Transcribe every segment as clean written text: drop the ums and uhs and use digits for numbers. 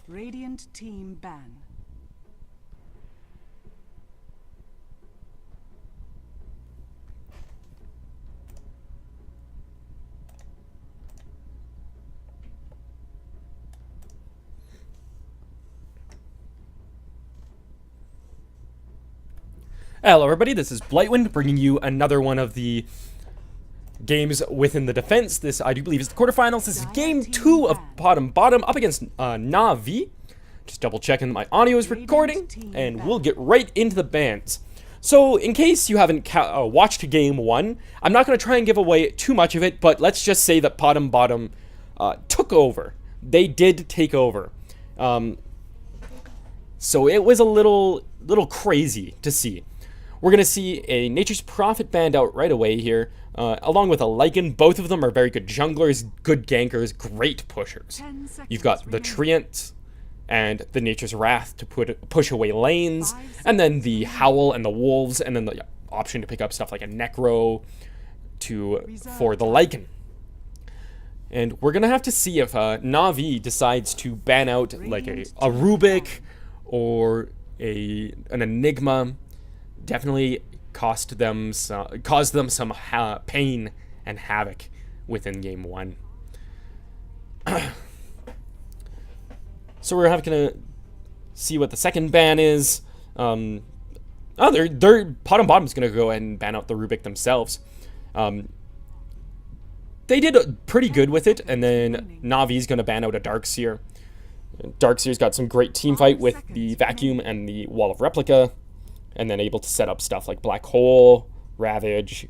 Radiant team ban. Hello everybody, this is Blightwind bringing you another one of the games within the defense. This, I do believe, is the quarterfinals. This is game 2 of Potm up against Na'Vi. Just double checking my audio is recording, and we'll get right into the bans. So, in case you haven't watched game 1, I'm not going to try and give away too much of it, but let's just say that Potm took over. They did take over. So it was a little crazy to see. We're going to see a Nature's Prophet banned out right away here, along with a Lycan. Both of them are very good junglers, good gankers, great pushers. You've got the Treant and the Nature's Wrath to push away lanes, and then the Howl and the Wolves, and then the option to pick up stuff like a Necro for the Lycan. And we're going to have to see if Na'Vi decides to ban out like a Rubik or an Enigma. Definitely caused them some pain and havoc within game 1. So we're gonna see what the second ban is. Potm is gonna go ahead and ban out the Rubik themselves. They did pretty good with it, and then Na'Vi's gonna ban out a Darkseer. Darkseer's got some great team fight with the Vacuum and the Wall of Replica, and then able to set up stuff like Black Hole, Ravage,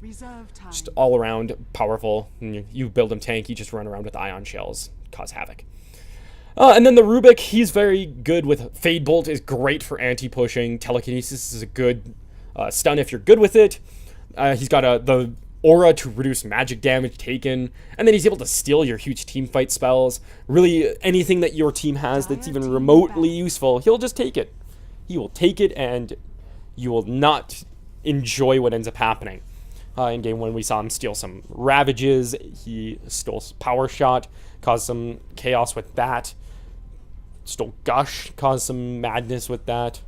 just all around powerful. And you build him tanky, you just run around with Ion Shells, cause havoc. And then the Rubik, he's very good with Fade Bolt, is great for anti-pushing. Telekinesis is a good stun if you're good with it. He's got the Aura to reduce magic damage taken, and then he's able to steal your huge team fight spells. Really, anything that your team has that's even remotely useful, he'll just take it. He will take it, and you will not enjoy what ends up happening. In game 1, we saw him steal some Ravages. He stole Power Shot, caused some chaos with that. Stole Gush, caused some madness with that.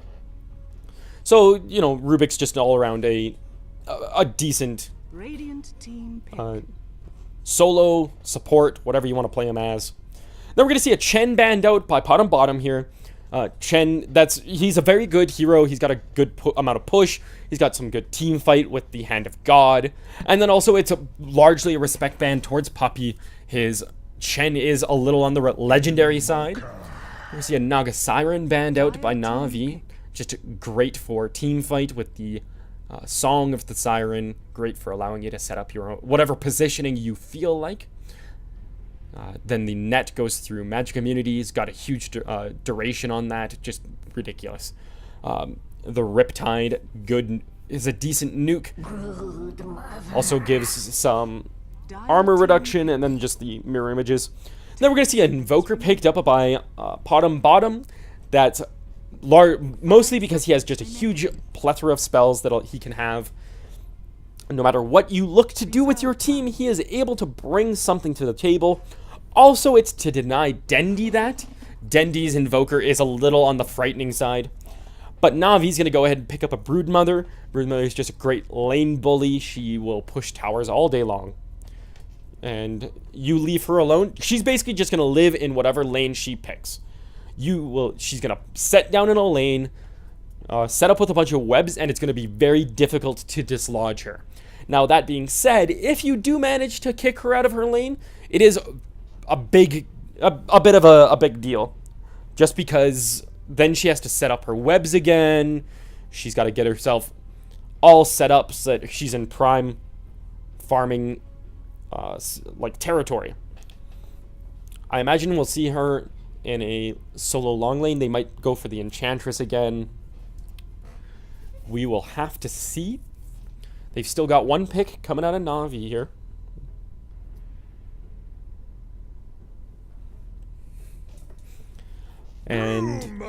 So, you know, Rubik's just all around a decent solo, support, whatever you want to play him as. Then we're going to see a Chen banned out by Potm here. Chen, he's a very good hero. He's got a good amount of push. He's got some good team fight with the Hand of God. And then also it's largely a respect ban towards Puppy. His Chen is a little on the legendary side. We see a Naga Siren banned out by Na'Vi. Just great for team fight with the Song of the Siren. Great for allowing you to set up your own, whatever positioning you feel like. Then the net goes through Magic Immunities, got a huge duration on that, just ridiculous. The Riptide, is a decent nuke. Also gives some armor reduction, and then just the mirror images. Then we're going to see an Invoker picked up by Potm. That's mostly because he has just a huge plethora of spells that he can have. No matter what you look to do with your team, he is able to bring something to the table. Also, it's to deny Dendi that. Dendi's Invoker is a little on the frightening side. But Na'Vi's going to go ahead and pick up a Broodmother. Broodmother is just a great lane bully. She will push towers all day long. And you leave her alone. She's basically just going to live in whatever lane she picks. She's going to set down in a lane, set up with a bunch of webs, and it's going to be very difficult to dislodge her. Now, that being said, if you do manage to kick her out of her lane, it is a bit of a big deal, just because then she has to set up her webs again. She's got to get herself all set up so that she's in prime farming like territory. I imagine we'll see her in a solo long lane. They might go for the Enchantress again. We will have to see. They've still got one pick coming out of Na'Vi here. And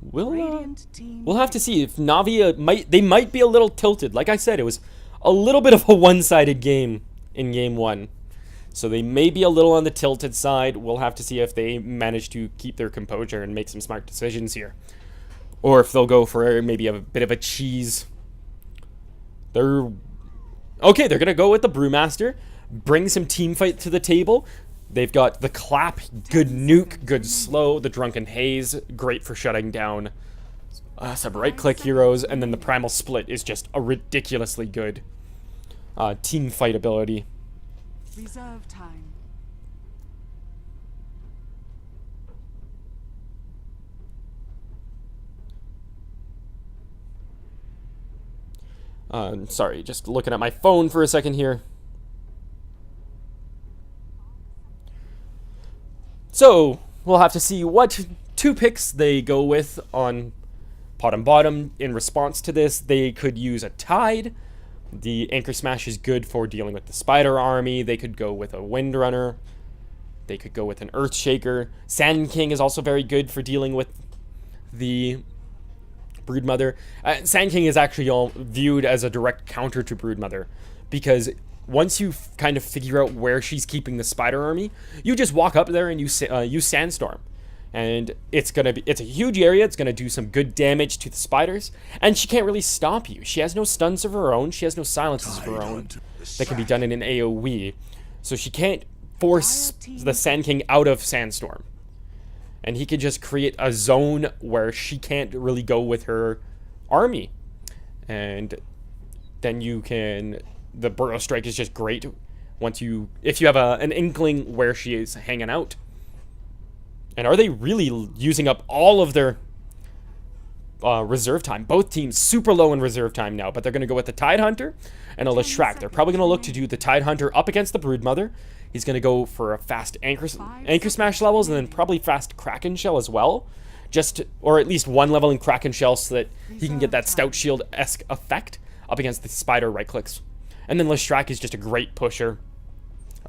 we'll have to see if Na'Vi they might be a little tilted. Like I said, it was a little bit of a one-sided game in game 1. So they may be a little on the tilted side. We'll have to see if they manage to keep their composure and make some smart decisions here. Or if they'll go for maybe a bit of a cheese. They're going to go with the Brewmaster. Bring some team fight to the table. They've got the Clap, good nuke, good slow. The Drunken Haze, great for shutting down some right-click heroes. And then the Primal Split is just a ridiculously good team fight ability. Reserve time. Sorry, just looking at my phone for a second here. So, we'll have to see what 2 picks they go with on Potm bottom. In response to this, they could use a Tide. The Anchor Smash is good for dealing with the Spider Army. They could go with a Windrunner. They could go with an Earthshaker. Sand King is also very good for dealing with the Broodmother. Sand King is actually all viewed as a direct counter to Broodmother, because once you kind of figure out where she's keeping the Spider Army, you just walk up there and use Sandstorm. And it's a huge area. It's gonna do some good damage to the spiders, and she can't really stop you. She has no stuns of her own. She has no silences of her own that can be done in an AoE. So she can't force the Sand King out of Sandstorm, and he can just create a zone where she can't really go with her army. And then the Burrow Strike is just great if you have an inkling where she is hanging out. And are they really using up all of their reserve time? Both teams super low in reserve time now, but they're going to go with the Tidehunter and a Leshrac. They're probably going to look to do the Tidehunter up against the Broodmother. He's going to go for a fast Anchor Smash levels, and then probably fast Kraken Shell as well. Or at least one level in Kraken Shell so that he can get that Stout Shield-esque effect up against the Spider right-clicks. And then Leshrac is just a great pusher.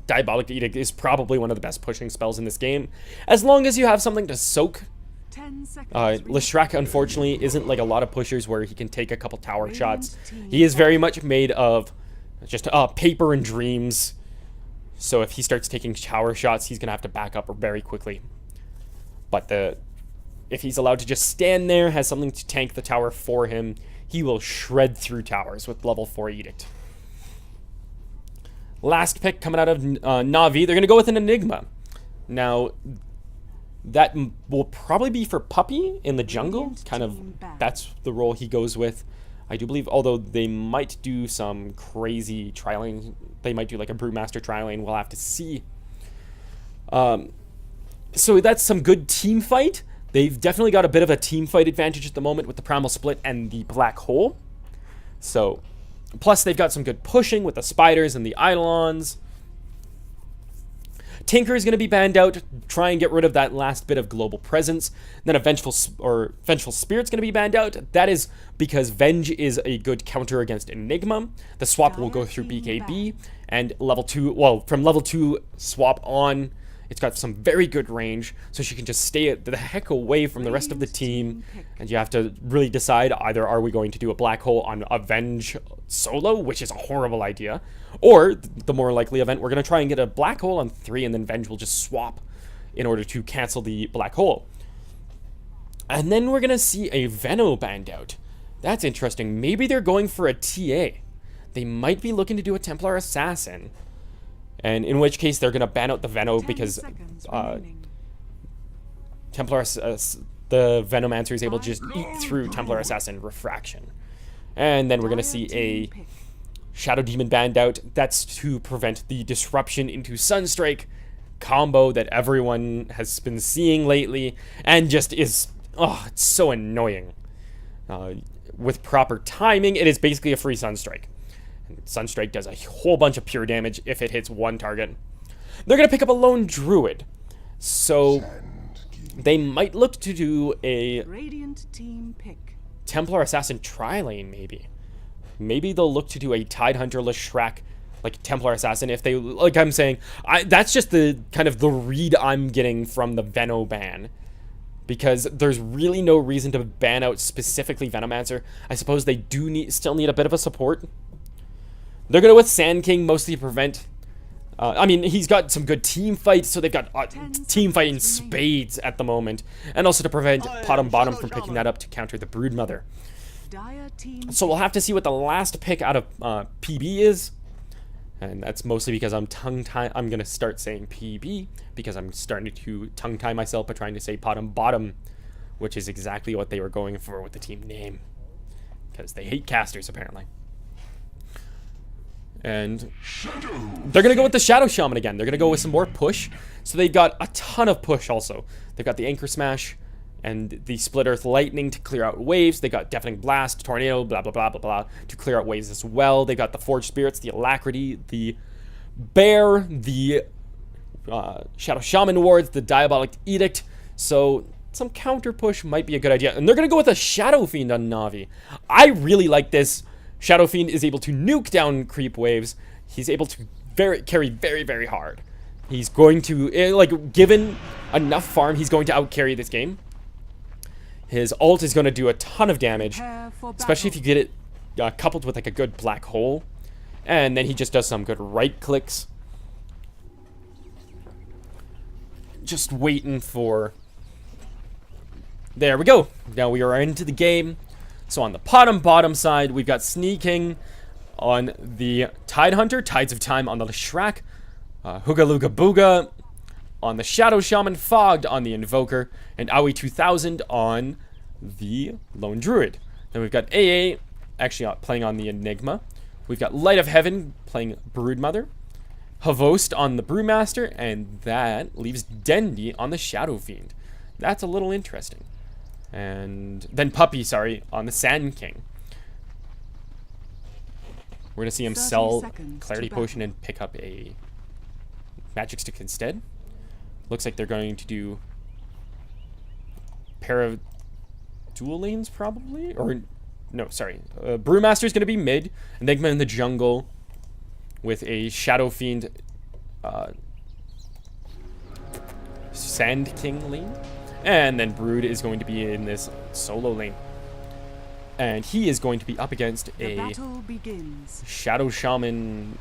Diabolic Edict is probably one of the best pushing spells in this game, as long as you have something to soak. Leshrac, unfortunately, isn't like a lot of pushers where he can take a couple tower shots. He is very much made of just paper and dreams. So if he starts taking tower shots, he's going to have to back up very quickly. But if he's allowed to just stand there, has something to tank the tower for him, he will shred through towers with level 4 Edict. Last pick coming out of Na'Vi, they're going to go with an Enigma. Now, that will probably be for Puppy in the jungle. That's the role he goes with. I do believe, although they might do some crazy trialing. They might do like a Brewmaster trialing. We'll have to see. So that's some good team fight. They've definitely got a bit of a team fight advantage at the moment with the Primal Split and the Black Hole. So, plus they've got some good pushing with the Spiders and the Eidolons. Tinker is going to be banned out, try and get rid of that last bit of global presence. Then a Vengeful Spirit's going to be banned out. That is because Venge is a good counter against Enigma. The swap will go through BKB, and from level 2 swap on, it's got some very good range, so she can just stay the heck away from the rest of the team. And you have to really decide, either are we going to do a Black Hole on Avenge solo, which is a horrible idea, or the more likely event, we're going to try and get a Black Hole on 3, and then Venge will just swap in order to cancel the Black Hole. And then we're going to see a Veno banned out. That's interesting. Maybe they're going for a TA. They might be looking to do a Templar Assassin. And in which case, they're going to ban out the Veno because the Venomancer is able to just eat through Templar Assassin Refraction. And then we're going to see a Shadow Demon banned out. That's to prevent the disruption into Sunstrike combo that everyone has been seeing lately. And just is, it's so annoying. With proper timing, it is basically a free Sunstrike. Sunstrike does a whole bunch of pure damage if it hits one target. They're going to pick up a Lone Druid. So they might look to do a Radiant team pick. Templar Assassin tri-lane, maybe. Maybe they'll look to do a Tidehunter Leshrac, like Templar Assassin, if they, like I'm saying. That's just the kind of the read I'm getting from the Veno ban. Because there's really no reason to ban out specifically Venomancer. I suppose they do still need a bit of a support. They're going to with Sand King mostly prevent I mean, he's got some good team fights, so they've got team fight in seconds spades at the moment. And also to prevent Potm Bottom from picking that up to counter the Broodmother. Dire team. So we'll have to see what the last pick out of PB is. And that's mostly because I'm I'm going to start saying PB because I'm starting to tongue-tie myself by trying to say Potm Bottom, which is exactly what they were going for with the team name. Because they hate casters, apparently. And they're going to go with the Shadow Shaman again. They're going to go with some more push. So they've got a ton of push also. They've got the Anchor Smash and the Split Earth Lightning to clear out waves. They got Deafening Blast, Tornado, blah, blah, blah, blah, blah, to clear out waves as well. They got the Forged Spirits, the Alacrity, the Bear, the Shadow Shaman Wards, the Diabolic Edict. So some counter push might be a good idea. And they're going to go with a Shadow Fiend on Na'Vi. I really like this. Shadow Fiend is able to nuke down creep waves. He's able to carry very, very hard. He's going to, like, given enough farm, he's going to outcarry this game. His ult is going to do a ton of damage, especially if you get it coupled with, like, a good black hole. And then he just does some good right clicks. Just waiting for... There we go. Now we are into the game. So on the bottom side, we've got Sneaking on the Tidehunter, Tides of Time on the Leshrac, Hooga Luga Booga on the Shadow Shaman, Fogged on the Invoker, and Aoi 2000 on the Lone Druid. Then we've got AA actually playing on the Enigma. We've got Light of Heaven playing Broodmother, Havost on the Brewmaster, and that leaves Dendi on the Shadow Fiend. That's a little interesting. And then Puppy, on the Sand King. We're going to see him sell Clarity Potion and pick up a Magic Stick instead. Looks like they're going to do pair of dual lanes probably? Or, no, sorry. Brewmaster's going to be mid. Enigma in the jungle with a Shadow Fiend Sand King lane. And then Brood is going to be in this solo lane. And he is going to be up against a Shadow Shaman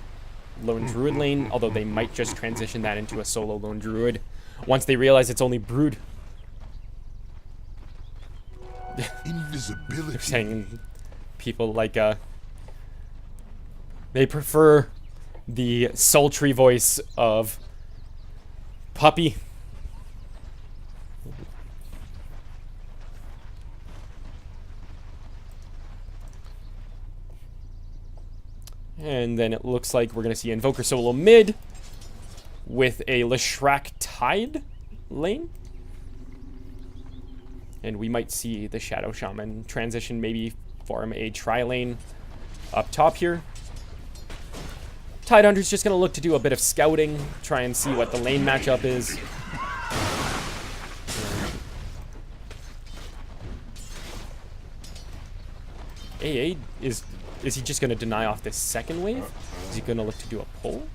Lone Druid lane, although they might just transition that into a solo Lone Druid once they realize it's only Brood. Invisibility. They're saying people like, they prefer the sultry voice of Puppy. And then it looks like we're going to see Invoker solo mid with a Leshrac Tide lane. And we might see the Shadow Shaman transition, maybe form a tri-lane up top here. Tidehunter's just going to look to do a bit of scouting, try and see what the lane matchup is. AA is he just going to deny off this second wave? Is he going to look to do a pull?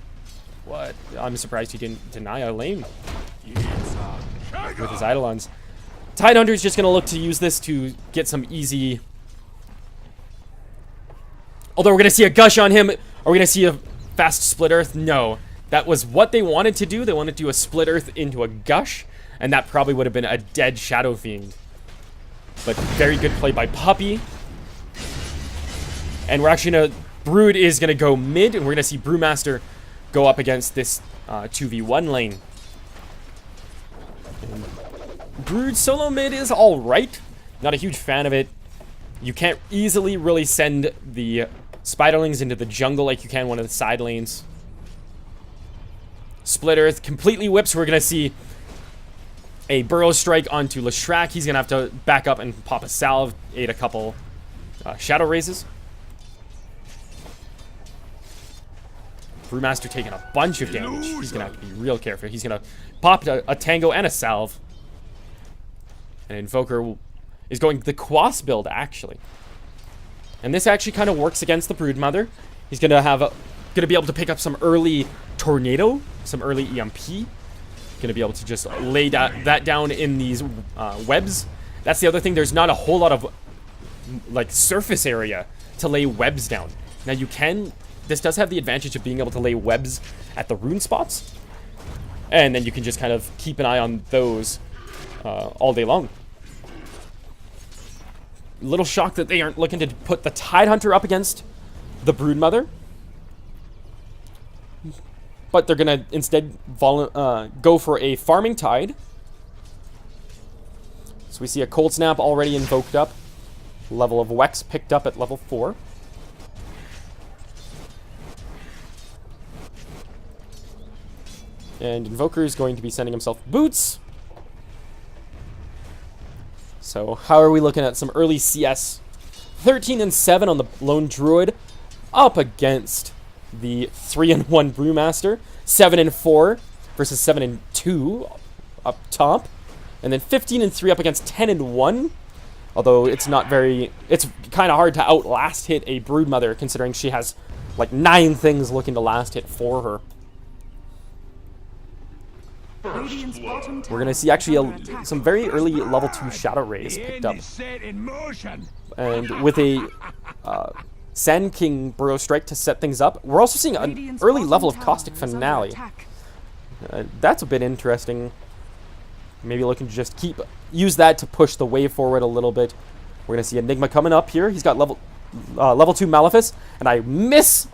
What? I'm surprised he didn't deny a lane with his Eidolons. Tidehunter's just going to look to use this to get some easy... Although we're going to see a gush on him. Are we going to see a fast split earth? No. That was what they wanted to do. They wanted to do a split earth into a gush. And that probably would have been a dead Shadow Fiend. But very good play by Puppy. And we're actually going to... Brood is going to go mid, and we're going to see Brewmaster go up against this 2v1 lane. And Brood solo mid is alright. Not a huge fan of it. You can't easily really send the Spiderlings into the jungle like you can one of the side lanes. Split Earth completely whips. We're going to see a Burrow Strike onto Leshrac. He's going to have to back up and pop a Salve, aid a couple Shadow Raises. Brewmaster taking a bunch of damage. He's going to have to be real careful. He's going to pop a Tango and a Salve. And Invoker is going the Quas build, actually. And this actually kind of works against the Broodmother. He's going to be able to pick up some early Tornado, some early EMP. Going to be able to just lay that down in these webs. That's the other thing. There's not a whole lot of like surface area to lay webs down. Now you can this does have the advantage of being able to lay webs at the rune spots. And then you can just kind of keep an eye on those all day long. Little shocked that they aren't looking to put the Tidehunter up against the Broodmother. But they're going to instead go for a Farming Tide. So we see a Cold Snap already invoked up. Level of Wex picked up at level 4. And Invoker is going to be sending himself Boots. So how are we looking at some early CS? 13 and 7 on the Lone Druid, up against the 3 and 1 Brewmaster. 7 and 4 versus 7 and 2 up top, and then 15 and 3 up against 10 and 1. Although it's not very, it's kind of hard to outlast hit a Broodmother considering she has like 9 things looking to last hit for her. We're going to see actually some very early level 2 Shadow Rays picked up. And with a Sand King Burrow Strike to set things up. We're also seeing an early level of Caustic Finale. That's a bit interesting. Maybe looking to just use that to push the wave forward a little bit. We're going to see Enigma coming up here. He's got level 2 Malefice. And I miss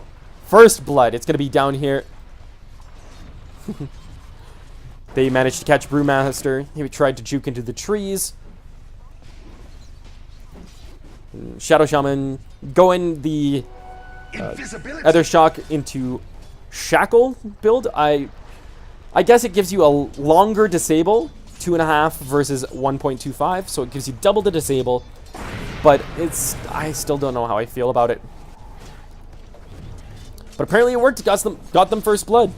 First Blood. It's going to be down here. They managed to catch Brewmaster. He tried to juke into the trees. Shadow Shaman going the Ether Shock into Shackle build. I guess it gives you a longer disable, 2.5 versus 1.25, so it gives you double the disable. But I still don't know how I feel about it. But apparently it worked. Got them First Blood.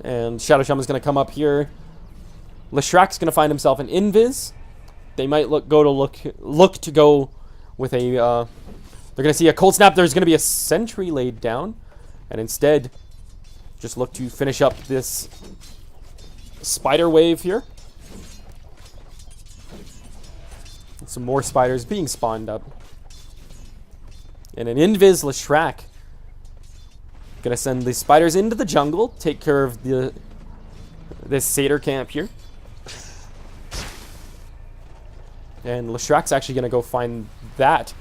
And Shadow Shaman's going to come up here. Leshrack's going to find himself an Invis. They might look to go with a... they're going to see a Cold Snap. There's going to be a Sentry laid down. And instead, just look to finish up this Spider Wave here. Some more spiders being spawned up. And an Invis Leshrack. Gonna send the spiders into the jungle, take care of this Satyr camp here. And Leshrack's actually gonna go find that.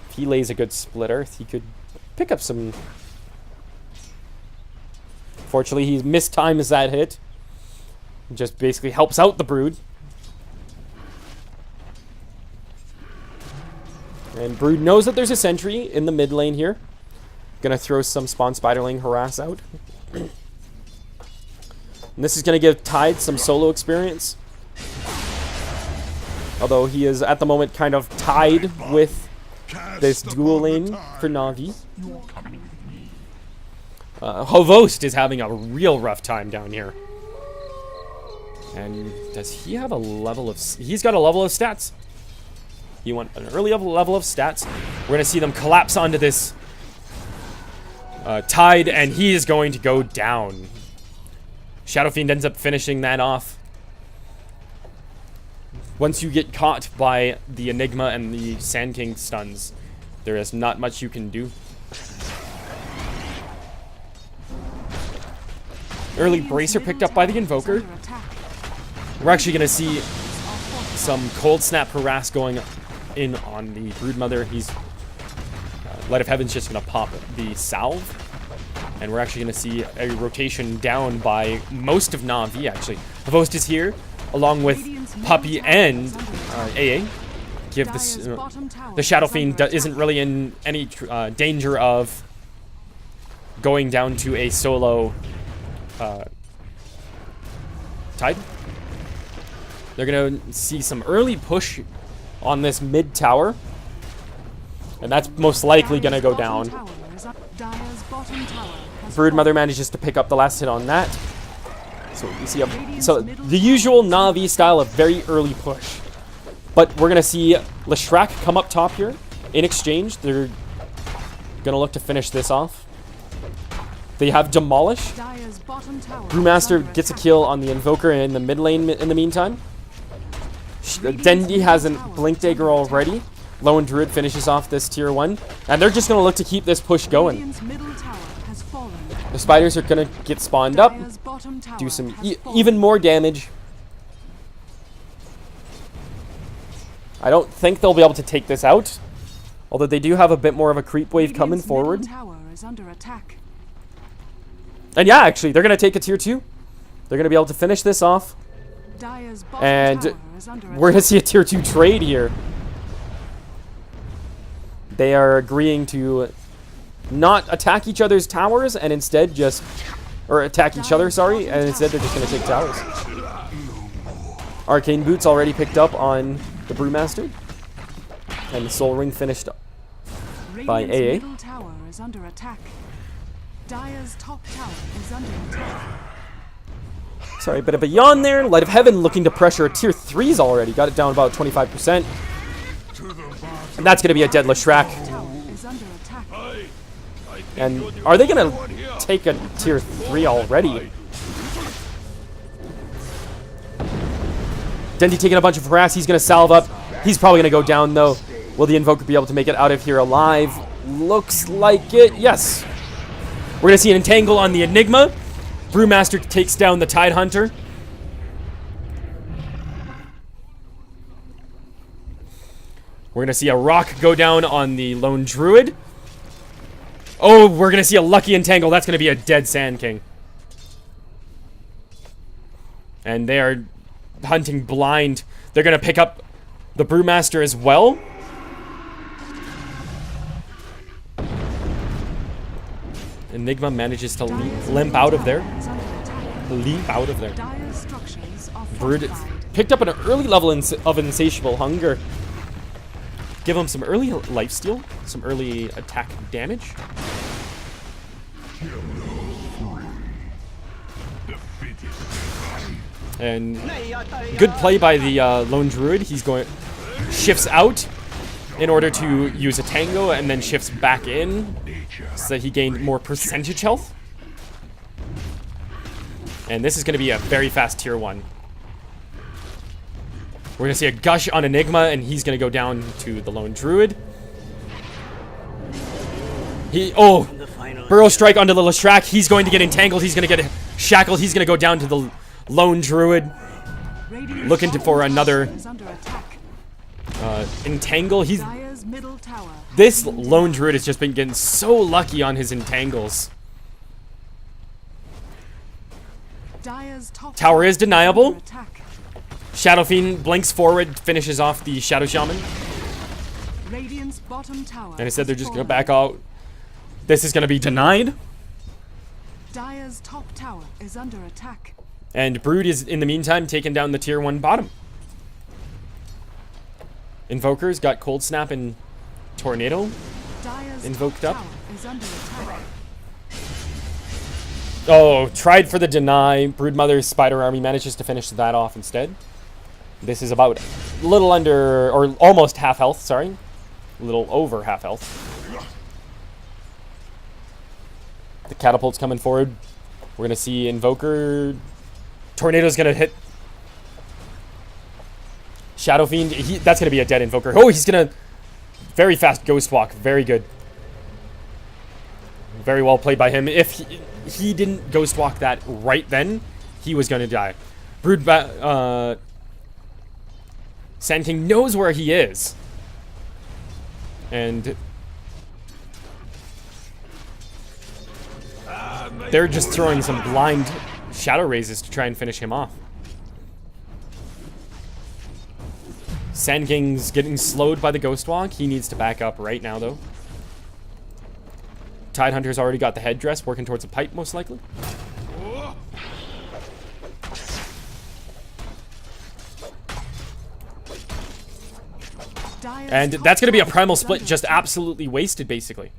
If he lays a good splitter, he could pick up some. Fortunately, he mistimes that hit. Just basically helps out the Brood. And Brood knows that there's a sentry in the mid lane here. Gonna throw some Spawn Spiderling Harass out. And this is gonna give Tide some solo experience. Although he is at the moment kind of tied with this dual lane for Na'Vi. Hovost is having a real rough time down here. And does he have a level of... He's got a level of stats. He went an early level of stats. We're gonna see them collapse onto this Tide, and he is going to go down. Shadow Fiend ends up finishing that off. Once you get caught by the Enigma and the Sand King stuns, there is not much you can do. Early Bracer picked up by the Invoker. We're actually going to see some Cold Snap Harass going in on the Broodmother. He's Light of Heaven's just going to pop the Salve. And we're actually going to see a rotation down by most of Na'Vi, actually. Hovost is here, along with Puppy and AA. Give this, the Shadow Fiend isn't really in any danger of going down to a solo Tide. They're going to see some early push on this mid tower. And that's most likely going to go down. Broodmother manages to pick up the last hit on that. So we see the usual Na'Vi style of very early push. But we're going to see Leshrack come up top here. In exchange, they're going to look to finish this off. They have Demolish. Brewmaster gets a kill on the Invoker in the mid lane in the meantime. Dendi hasn't Blink Dagger already. Lone Druid finishes off this tier 1. And they're just going to look to keep this push going. Radiant's middle tower has fallen. The spiders are going to get spawned up. Dire's bottom tower Do some has fallen. even more damage. I don't think they'll be able to take this out. Although they do have a bit more of a creep wave coming Radiant's forward. middle tower is under attack. And yeah, actually, they're going to take a tier 2. They're going to be able to finish this off. Dire's bottom And tower is under we're going to attack. see a tier 2 trade here. They are agreeing to not attack each other's towers and instead just... Or attack each other, sorry. And instead they're just going to take towers. Arcane Boots already picked up on the Brewmaster. And the Soul Ring finished up by Radiant's AA. middle tower is under attack. Dire's top tower is under attack. Sorry, a bit of a yawn there. Light of Heaven looking to pressure tier 3s already. Got it down about 25%. And that's going to be a dead Leshrac. Tower is under attack. And are they going to take a tier 3 already? Dendi taking a bunch of harass. He's going to salve up. He's probably going to go down, though. Will the Invoker be able to make it out of here alive? Looks like it. Yes. We're going to see an Entangle on the Enigma. Brewmaster takes down the Tidehunter. We're going to see a Rock go down on the Lone Druid. Oh, we're going to see a Lucky Entangle. That's going to be a dead Sand King. And they are hunting blind. They're going to pick up the Brewmaster as well. Enigma manages to limp out of there. Leap out of there. Dire's structures are Brood fortified. picked up an early level of Insatiable Hunger. Give him some early lifesteal, some early attack damage. And good play by the Lone Druid. He's going shifts out in order to use a Tango and then shifts back in so that he gained more percentage health. And this is going to be a very fast tier 1. We're going to see a Gush on Enigma, and he's going to go down to the Lone Druid. Burrow Strike onto the Leshrac. He's going to get entangled. He's going to get shackled. He's going to go down to the Lone Druid. Radiant's Looking for bottom another tower is under attack. Entangle. Dire's middle tower. This Lone Druid has just been getting so lucky on his entangles. Dire's top Tower is deniable. under attack. Shadow Fiend blinks forward, finishes off the Shadow Shaman. Radiant's bottom tower. And instead they're has just going to fallen. back out. This is going to be denied. Dire's top tower is under attack. And Brood is, in the meantime, taking down the tier 1 bottom. Invoker's got Cold Snap and Tornado Dire's invoked top up. tower is under attack. Oh, tried for the deny. Broodmother's Spider Army manages to finish that off instead. This is about a little under, or almost half health, sorry. A little over half health. The Catapult's coming forward. We're going to see Invoker. Tornado's going to hit Shadow Fiend. That's going to be a dead Invoker. Oh, he's going to... Very fast Ghost Walk. Very good. Very well played by him. If he didn't Ghost Walk that right then, he was going to die. Sand King knows where he is. And they're just throwing some blind Shadow Raises to try and finish him off. Sand King's getting slowed by the Ghost Walk. He needs to back up right now, though. Tidehunter's already got the headdress, working towards a pipe, most likely. And that's going to be a Primal Split just absolutely wasted, basically.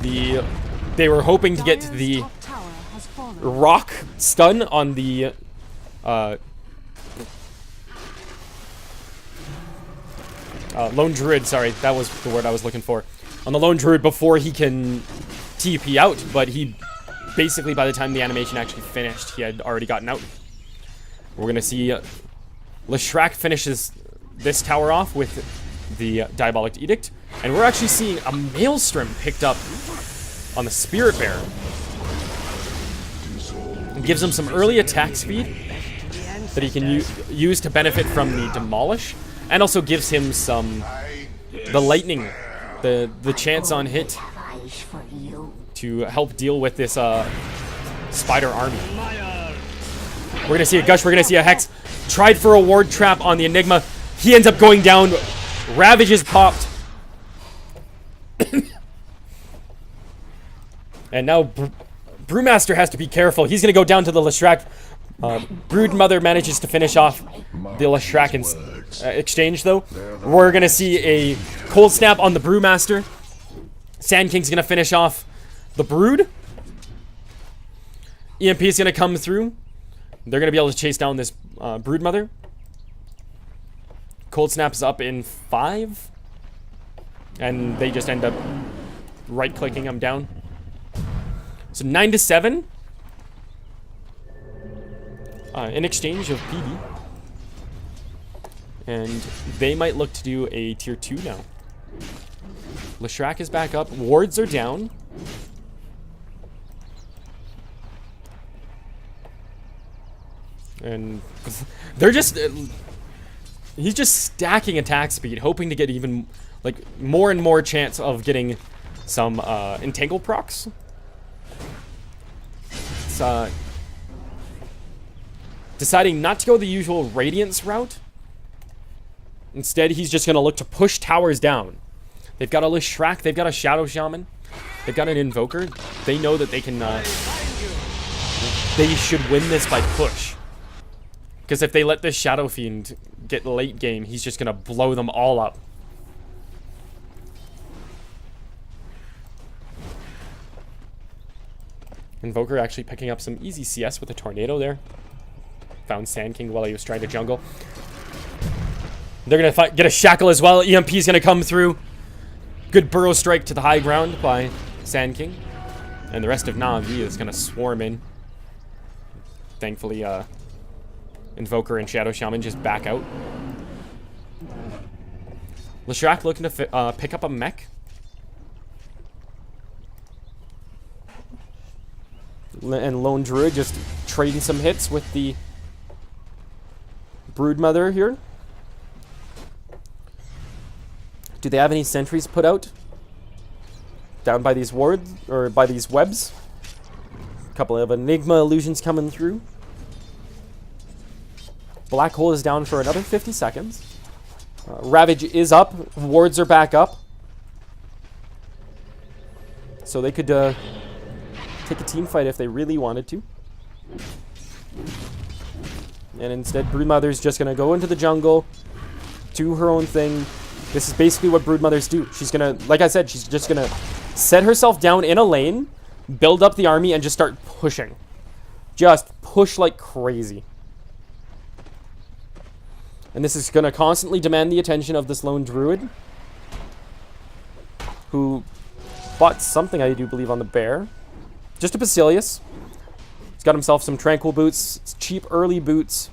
They were hoping to get the Rock stun on the Lone Druid, sorry, that was the word I was looking for. On the Lone Druid before he can TP out, but he basically, by the time the animation actually finished, he had already gotten out. We're going to see Leshrac finishes this tower off with the Diabolic Edict. And we're actually seeing a Maelstrom picked up on the Spirit Bear. It gives him some early attack speed that he can use to benefit from the Demolish. And also gives him some... the Lightning. The chance on hit to help deal with this Spider army. We're going to see a Gush. We're going to see a Hex. Tried for a Ward Trap on the Enigma. He ends up going down. Ravage is popped. And now Brewmaster has to be careful. He's going to go down to the Leshrac. Broodmother manages to finish off the Leshrac exchange, though. We're going to see a Cold Snap on the Brewmaster. Sand King's going to finish off the Brood. EMP is going to come through. They're going to be able to chase down this Broodmother. Cold Snap's up in 5. And they just end up right-clicking him down. So 9-7. In exchange of PD. And they might look to do a tier 2 now. Leshrac is back up. Wards are down. And they're just... he's just stacking attack speed, hoping to get even, like, more and more chance of getting some Entangle procs. It's, deciding not to go the usual Radiance route. Instead, he's just going to look to push towers down. They've got a Leshrac, they've got a Shadow Shaman, they've got an Invoker. They know that they can, they should win this by push. Because if they let this Shadow Fiend get late game, he's just going to blow them all up. Invoker actually picking up some easy CS with a Tornado there. Found Sand King while he was trying to jungle. They're going to get a Shackle as well. EMP is going to come through. Good Burrow Strike to the high ground by Sand King. And the rest of Na'Vi is going to swarm in. Thankfully, Invoker and Shadow Shaman just back out. Leshrac looking to pick up a mech. And Lone Druid just trading some hits with the Broodmother here. Do they have any sentries put out? Down by these wards, or by these webs. A couple of Enigma illusions coming through. Black Hole is down for another 50 seconds. Ravage is up. Wards are back up. So they could take a team fight if they really wanted to. And instead, Broodmother's just going to go into the jungle, do her own thing. This is basically what Broodmothers do. She's going to, like I said, she's just going to set herself down in a lane, build up the army, and just start pushing. Just push like crazy. And this is going to constantly demand the attention of this lone druid, who bought something, I do believe, on the bear. Just a Basilius. He's got himself some Tranquil Boots. It's cheap early boots.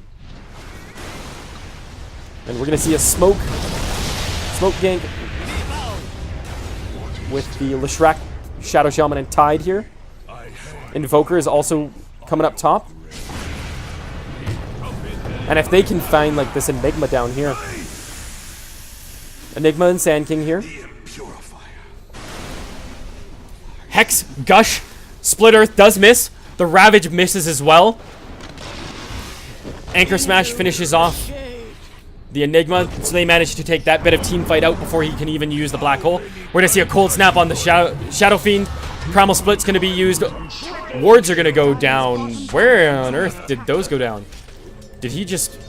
And we're going to see a smoke gank with the Leshrac, Shadow Shaman, and Tide here. Invoker is also coming up top. And if they can find, like, this Enigma down here. Enigma and Sand King here. Hex, Gush, Split Earth does miss. The Ravage misses as well. Anchor Smash finishes off the Enigma, so they manage to take that bit of team fight out before he can even use the Black Hole. We're going to see a Cold Snap on the Shadow Fiend. Primal Split's going to be used. Wards are going to go down. Where on earth did those go down? Did he just...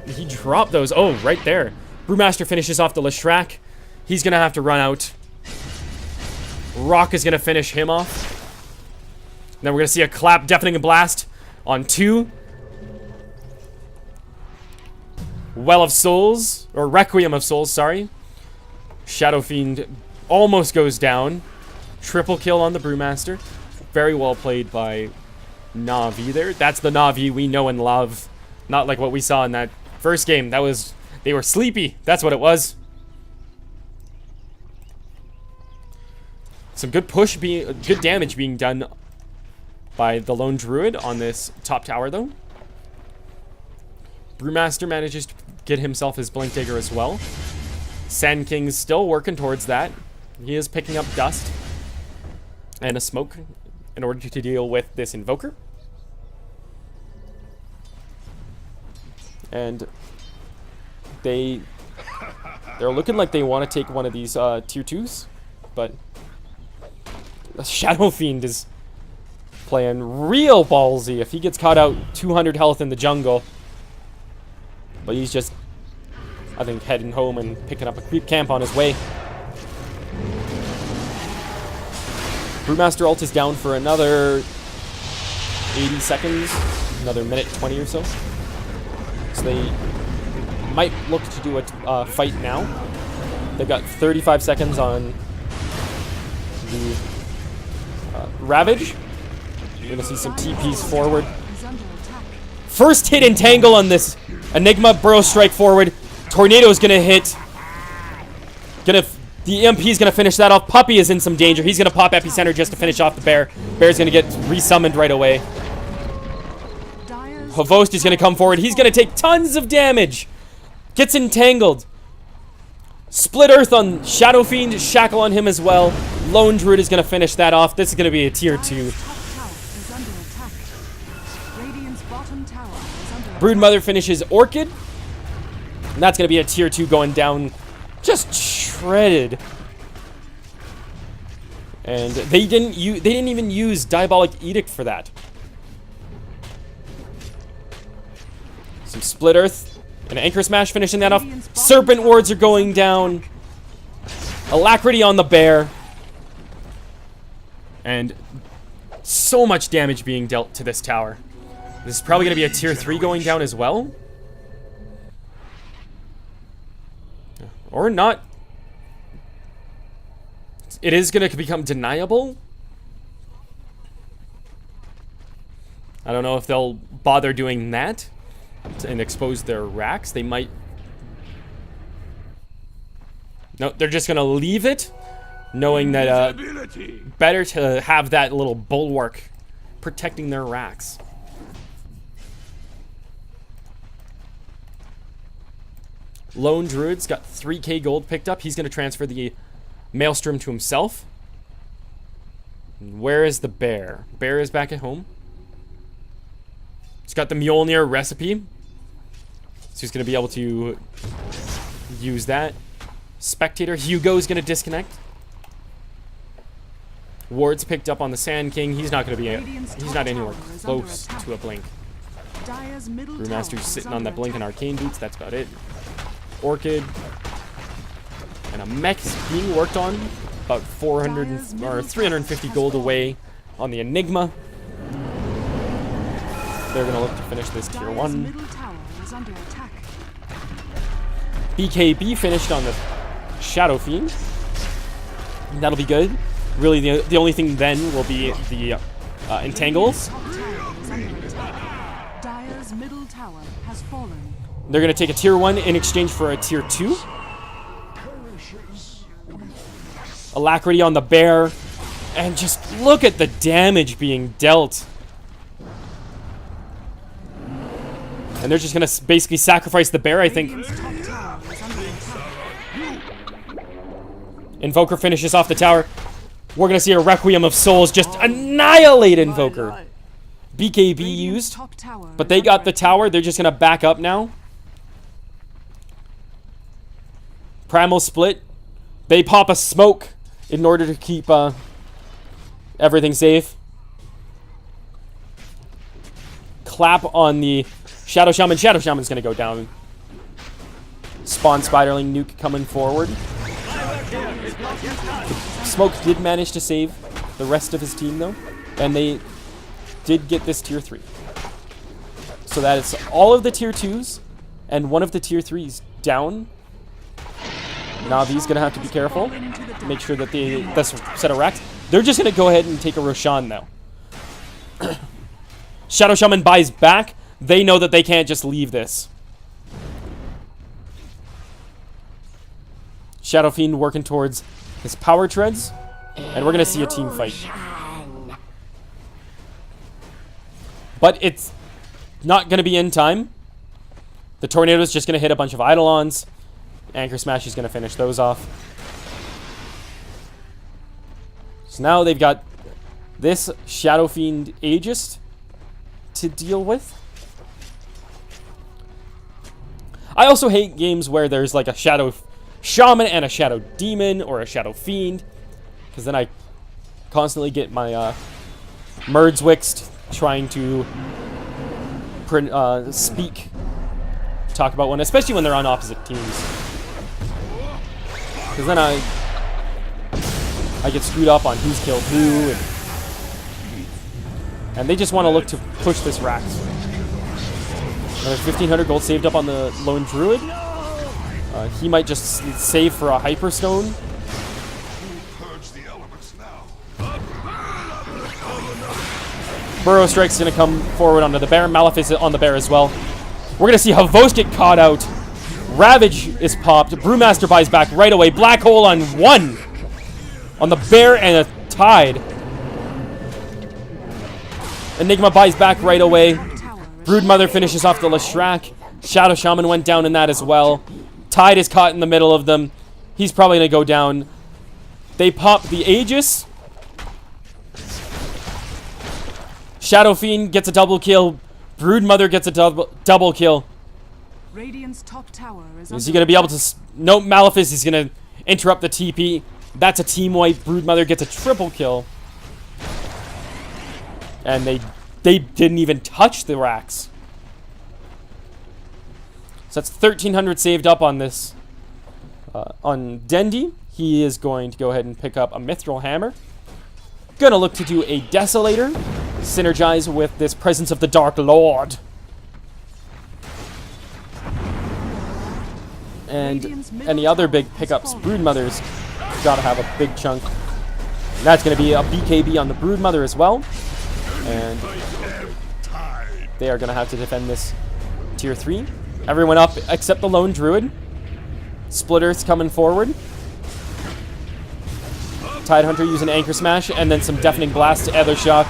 He dropped those. Oh, right there. Brewmaster finishes off the Leshrac. He's going to have to run out. Rock is going to finish him off. Then we're going to see a Clap, Deafening Blast on 2. Well of Souls, or Requiem of Souls, sorry. Shadow Fiend almost goes down. Triple kill on the Brewmaster. Very well played by Na'Vi there. That's the Na'Vi we know and love. Not like what we saw in that first game. They were sleepy. That's what it was. Some good good damage being done by the lone druid on this top tower, though. Brewmaster manages to get himself his Blink Dagger as well. Sand King's still working towards that. He is picking up dust and a smoke in order to deal with this Invoker. And they're looking like they want to take one of these tier 2s, but the Shadow Fiend is playing real ballsy. If he gets caught out 200 health in the jungle, but he's just, I think, heading home and picking up a creep camp on his way. Brewmaster ult is down for another 80 seconds, another minute 20 or so. So they might look to do a fight now. They've got 35 seconds on the Ravage. You're gonna see some TPs forward. First hit entangle on this Enigma. Burrow strike forward. Tornado's gonna hit. The EMP is gonna finish that off. Puppy is in some danger. He's gonna pop Epicenter just to finish off the bear. Bear's gonna get resummoned right away. Havost is gonna come forward. He's gonna take tons of damage. Gets entangled. Split Earth on Shadow Fiend. Shackle on him as well. Lone Druid is gonna finish that off. This is gonna be a tier 2. Broodmother finishes Orchid. And that's gonna be a tier 2 going down. Just shredded. And they didn't even use Diabolic Edict for that. Some Split Earth. An Anchor Smash finishing that off. Serpent Wards are going down. Alacrity on the bear. And so much damage being dealt to this tower. This is probably going to be a tier 3 going down as well. Or not. It is going to become deniable. I don't know if they'll bother doing that and expose their racks. They might. No, they're just going to leave it, knowing that better to have that little bulwark protecting their racks. Lone Druid's got 3k gold picked up. He's going to transfer the Maelstrom to himself. Where is the bear? Bear is back at home. He's got the Mjolnir recipe. So he's going to be able to use that. Spectator. Hugo is going to disconnect. Ward's picked up on the Sand King. He's not going to be he's not anywhere close to a blink. Brewmaster's sitting on that blink and arcane boots. That's about it. Orchid. And a mech is being worked on. About 350 gold away on the Enigma. They're going to look to finish this tier 1. BKB finished on the Shadow Fiend. That'll be good. Really, the only thing then will be the Entangles. They're going to take a tier 1 in exchange for a tier 2. Alacrity on the bear. And just look at the damage being dealt. And they're just going to basically sacrifice the bear, I think. Invoker finishes off the tower. We're going to see a Requiem of Souls just annihilate Invoker. BKB used, but they got the tower. They're just going to back up now. Primal split. They pop a smoke in order to keep everything safe. Clap on the Shadow Shaman. Shadow Shaman's going to go down. Spawn Spiderling nuke coming forward. Smoke did manage to save the rest of his team, though. And they did get this tier 3. So that is all of the tier 2s and one of the tier 3s down. Navi's going to have to be careful. Make sure that this set of racks. They're just going to go ahead and take a Roshan, though. Shadow Shaman buys back. They know that they can't just leave this. Shadow Fiend working towards his power treads. And we're going to see a team fight. But it's not going to be in time. The Tornado is just going to hit a bunch of Eidolons. Anchor Smash is going to finish those off. So now they've got this Shadow Fiend Aegis to deal with. I also hate games where there's like a Shadow Shaman and a Shadow Demon or a Shadow Fiend, because then I constantly get my Merdswixed trying to talk about one, especially when they're on opposite teams. Because then I get screwed up on who's killed who, and they just want to look to push this Rax. Another 1,500 gold saved up on the Lone Druid. He might just save for a Hyperstone. Burrow Strike's going to come forward onto the bear. Malefice on the bear as well. We're going to see Havos get caught out. Ravage is popped. Brewmaster buys back right away. Black Hole on 1. On the bear and a Tide. Enigma buys back right away. Broodmother finishes off the Leshrac. Shadow Shaman went down in that as well. Tide is caught in the middle of them. He's probably going to go down. They pop the Aegis. Shadow Fiend gets a double kill. Broodmother gets a double kill. Radiant's top tower is he going to be able to... Nope, Malefice is going to interrupt the TP. That's a team wipe. Broodmother gets a triple kill. And they didn't even touch the Rax. So that's 1,300 saved up on this. On Dendi, he is going to go ahead and pick up a Mithril Hammer. Gonna look to do a Desolator. Synergize with this Presence of the Dark Lord. And any other big pickups, Broodmother's got to have a big chunk. And that's going to be a BKB on the Broodmother as well. And they are going to have to defend this tier 3. Everyone up except the Lone Druid. Splitter's coming forward. Tidehunter using Anchor Smash and then some Deafening Blast to Ethershock.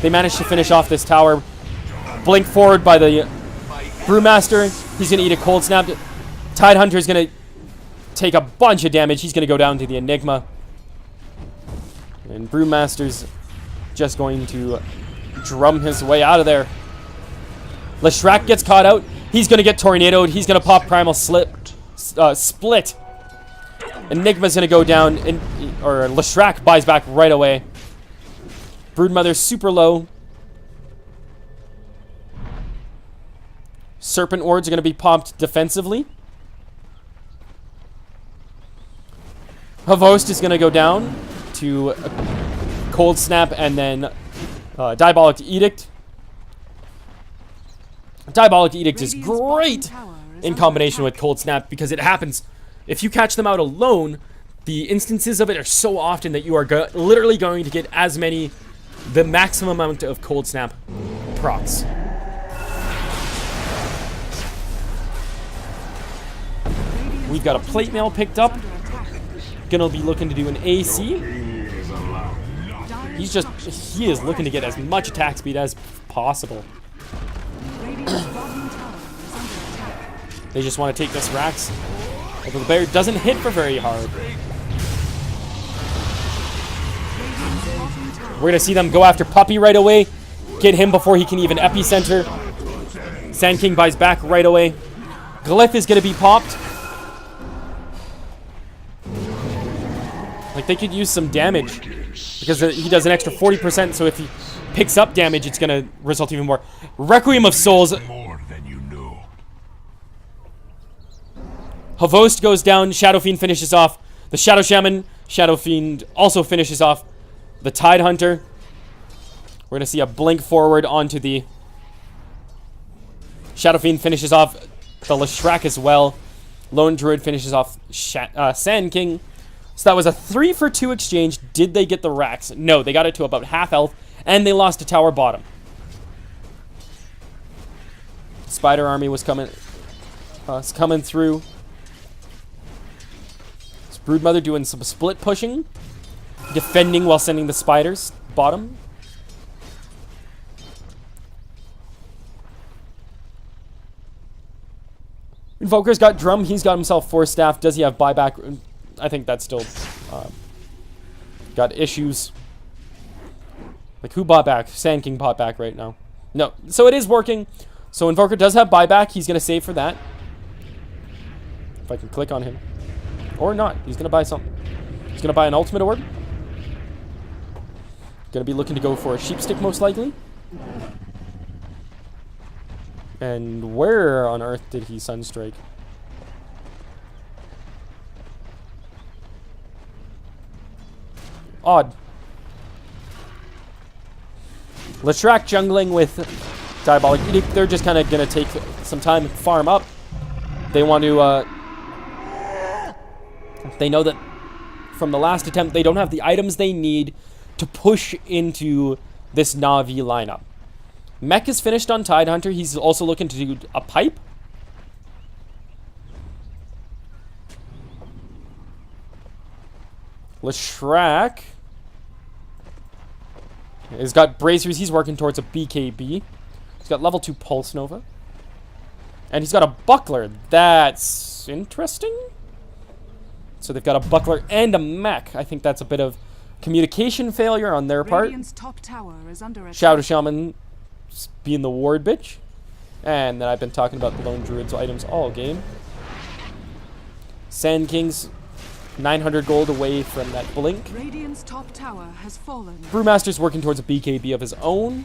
They managed to finish off this tower. Blink forward by the Brewmaster. He's going to eat a Cold Snap. Tidehunter is going to take a bunch of damage. He's going to go down to the Enigma. And Brewmaster's just going to drum his way out of there. Leshrac gets caught out. He's going to get tornadoed. He's going to pop Primal Split. Enigma's going to go down, or Leshrac buys back right away. Broodmother's super low. Serpent Wards are going to be popped defensively. Havost is going to go down to a Cold Snap and then Diabolic Edict. Diabolic Edict is great in combination with Cold Snap because it happens. If you catch them out alone, the instances of it are so often that you are literally going to get the maximum amount of Cold Snap procs. We've got a Plate Mail picked up. Gonna be looking to do an AC. He is looking to get as much attack speed as possible. They just want to take this Rax. Although the bear doesn't hit for very hard. We're gonna see them go after Puppy right away. Get him before he can even epicenter. Sand King buys back right away. Glyph is gonna be popped. Like, they could use some damage because he does an extra 40%, so if he picks up damage, it's going to result even more. Requiem of Souls. Havost goes down. Shadow Fiend finishes off the Shadow Shaman. Shadow Fiend also finishes off the Tidehunter. We're going to see a blink forward onto the Shadow Fiend finishes off the Leshrac as well. Lone Druid finishes off Sand King. So that was a 3-for-2 exchange. Did they get the Rax? No, they got it to about half health, and they lost to tower bottom. Spider army was coming through. This Broodmother doing some split pushing. Defending while sending the spiders bottom. Invoker's got Drum. He's got himself 4 staff. Does he have buyback? I think that's still got issues. Like, who bought back? Sand King bought back right now. No. So it is working. So Invoker does have buyback. He's going to save for that. If I can click on him. Or not. He's going to buy something. He's going to buy an ultimate orb. Going to be looking to go for a sheep stick most likely. And where on earth did he Sunstrike? Odd. Leshrac jungling with Diabolic Edict. They're just kind of going to take some time and farm up. They want to, they know that from the last attempt, they don't have the items they need to push into this Na'Vi lineup. Mech is finished on Tidehunter. He's also looking to do a pipe. Leshrac has got bracers. He's working towards a BKB. He's got level 2 Pulse Nova. And he's got a buckler. That's interesting. So they've got a buckler and a mech. I think that's a bit of communication failure on their part. Radiant's top tower is under attack. Shadow Shaman being the ward bitch. And then I've been talking about the Lone Druid's items all game. Sand King's 900 gold away from that blink. Radiant's top tower has fallen. Brewmaster's working towards a BKB of his own.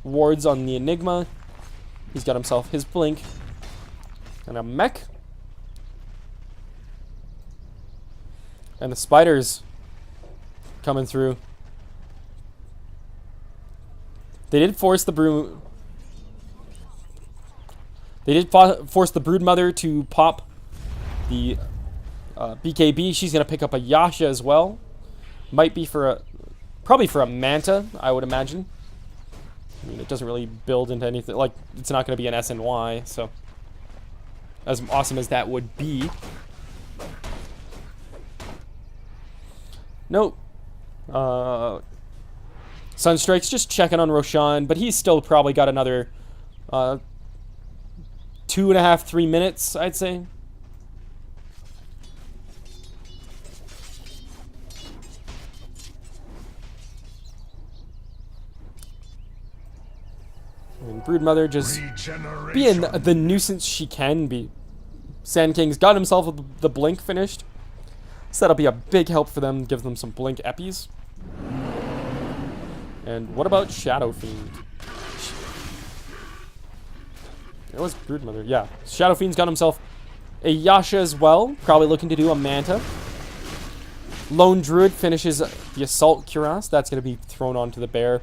Wards on the Enigma. He's got himself his blink. And a mech. And the spiders coming through. They did force the force the Broodmother to pop the BKB. She's gonna pick up a Yasha as well. Might be for probably for a Manta, I would imagine. I mean, it doesn't really build into anything. Like, it's not gonna be an SNY, so as awesome as that would be. Nope. Sunstrike's just checking on Roshan, but he's still probably got another 2.5, 3 minutes, I'd say. And Broodmother just being the nuisance she can be. Sand King's got himself the blink finished. So that'll be a big help for them, give them some blink eppies. And what about Shadow Fiend? It was Broodmother, yeah. Shadow Fiend's got himself a Yasha as well, probably looking to do a Manta. Lone Druid finishes the Assault Cuirass. That's going to be thrown onto the bear.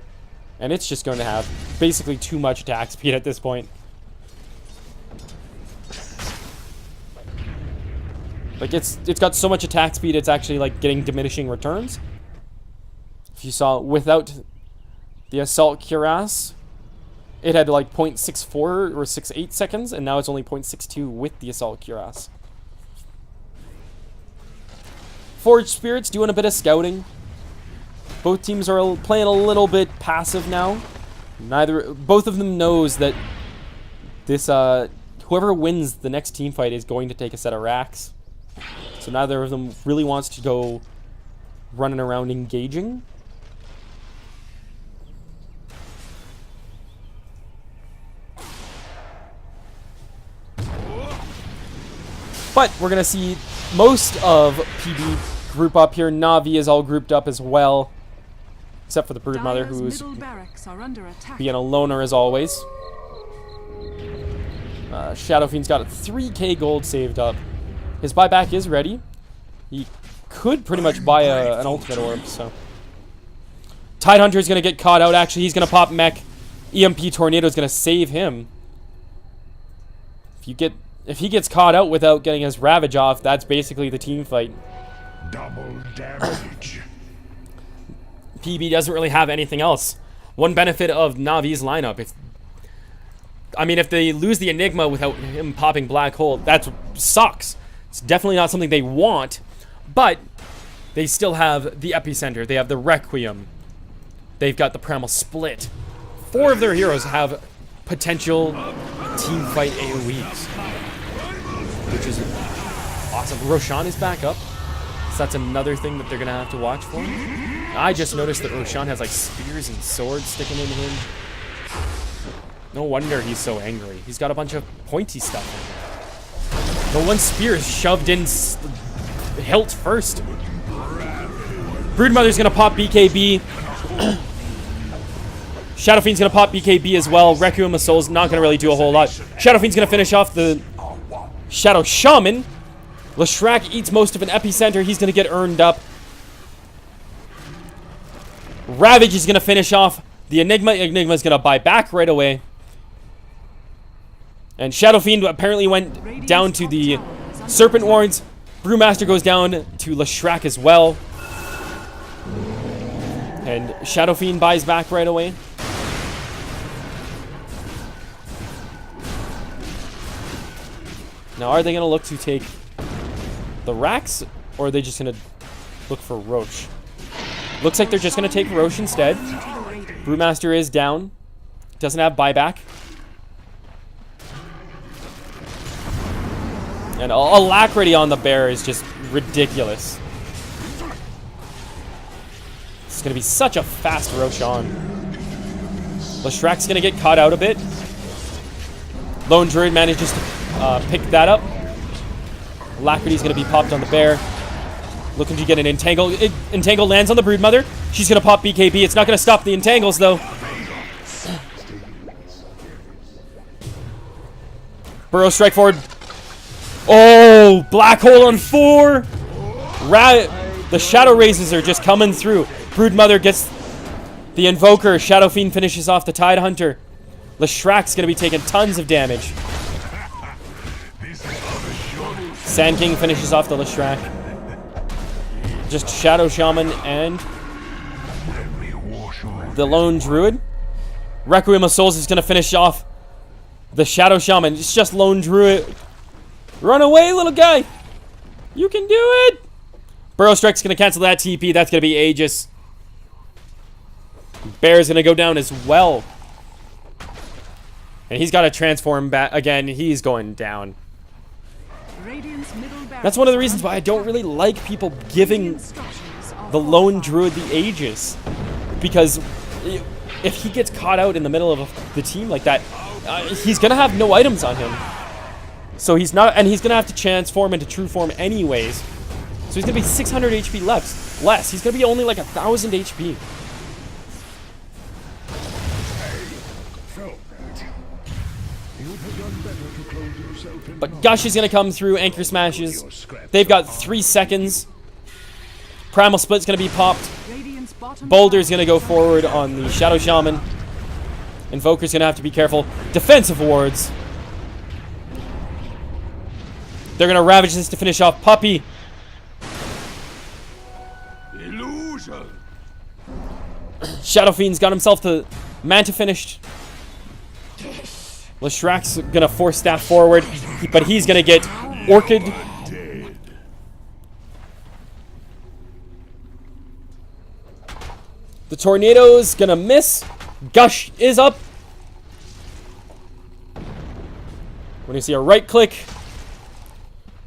And it's just going to have basically too much attack speed at this point. Like, it's got so much attack speed, it's actually, like, getting diminishing returns. If you saw, without the Assault Cuirass, it had, like, 0.64 or 0.68 seconds, and now it's only 0.62 with the Assault Cuirass. Forged Spirits doing a bit of scouting. Both teams are playing a little bit passive now. Both of them knows that this, whoever wins the next team fight is going to take a set of racks. So neither of them really wants to go running around engaging. But we're going to see most of PB group up here. Na'Vi is all grouped up as well. Except for the Broodmother, who's being a loner as always. Shadow Fiend's got 3k gold saved up. His buyback is ready. He could pretty much buy an ultimate orb, so. Tidehunter's going to get caught out. Actually, he's going to pop mech. EMP Tornado's going to save him. If he gets caught out without getting his Ravage off, that's basically the team fight. Double damage. PB doesn't really have anything else. One benefit of Na'Vi's lineup, I mean, if they lose the Enigma without him popping Black Hole, that sucks. It's definitely not something they want, but they still have the Epicenter. They have the Requiem. They've got the Primal Split. 4 of their heroes have potential team fight AoEs, which is awesome. Roshan is back up, so that's another thing that they're gonna have to watch for. I just noticed that Roshan has like spears and swords sticking in him. No wonder he's so angry. He's got a bunch of pointy stuff in there. The one spear is shoved in hilt first. Broodmother's gonna pop BKB. Shadow Fiend's gonna pop BKB as well. Requiem of Souls not gonna really do a whole lot. Shadow Fiend's gonna finish off the Shadow Shaman. Leshrac eats most of an Epicenter. He's gonna get earned up. Ravage is gonna finish off the Enigma. Enigma's gonna buy back right away. And Shadow Fiend apparently went down to the Serpent Wards. Brewmaster goes down to Leshrac as well. And Shadow Fiend buys back right away. Now, are they going to look to take the Rax, or are they just going to look for Roche? Looks like they're just going to take Roche instead. Brewmaster is down. Doesn't have buyback. And Alacrity on the bear is just ridiculous. It's going to be such a fast Roshan. Leshrac's going to get caught out a bit. Lone Druid manages to pick that up. Alacrity's going to be popped on the bear. Looking to get an Entangle. Entangle lands on the Broodmother. She's going to pop BKB. It's not going to stop the Entangles, though. Burrow strike forward. Oh, Black Hole on 4. The Shadow Razes are just coming through. Broodmother gets the Invoker. Shadow Fiend finishes off the Tide Hunter. Leshrac's going to be taking tons of damage. Sand King finishes off the Leshrac. Just Shadow Shaman and the Lone Druid. Requiem of Souls is going to finish off the Shadow Shaman. It's just Lone Druid. Run away, little guy. You can do it. Burrow Strike's going to cancel that TP. That's going to be Aegis. Bear's going to go down as well. And he's got to transform back. Again, he's going down. That's one of the reasons why I don't really like people giving the Lone Druid the Aegis. Because if he gets caught out in the middle of the team like that, he's going to have no items on him. So he's not, and he's going to have to transform into true form anyways. So he's going to be 600 HP less. He's going to be only like 1,000 HP. But Gush is going to come through, Anchor Smashes. They've got 3 seconds. Primal Split's going to be popped. Boulder's going to go forward on the Shadow Shaman. Invoker's going to have to be careful. Defensive wards. They're going to Ravage this to finish off Puppy. Illusion. Shadow Fiend's got himself the Manta finished. Leshrac's going to Force Staff forward, but he's going to get Orchid. The Tornado's going to miss. Gush is up. We're going to see a right click.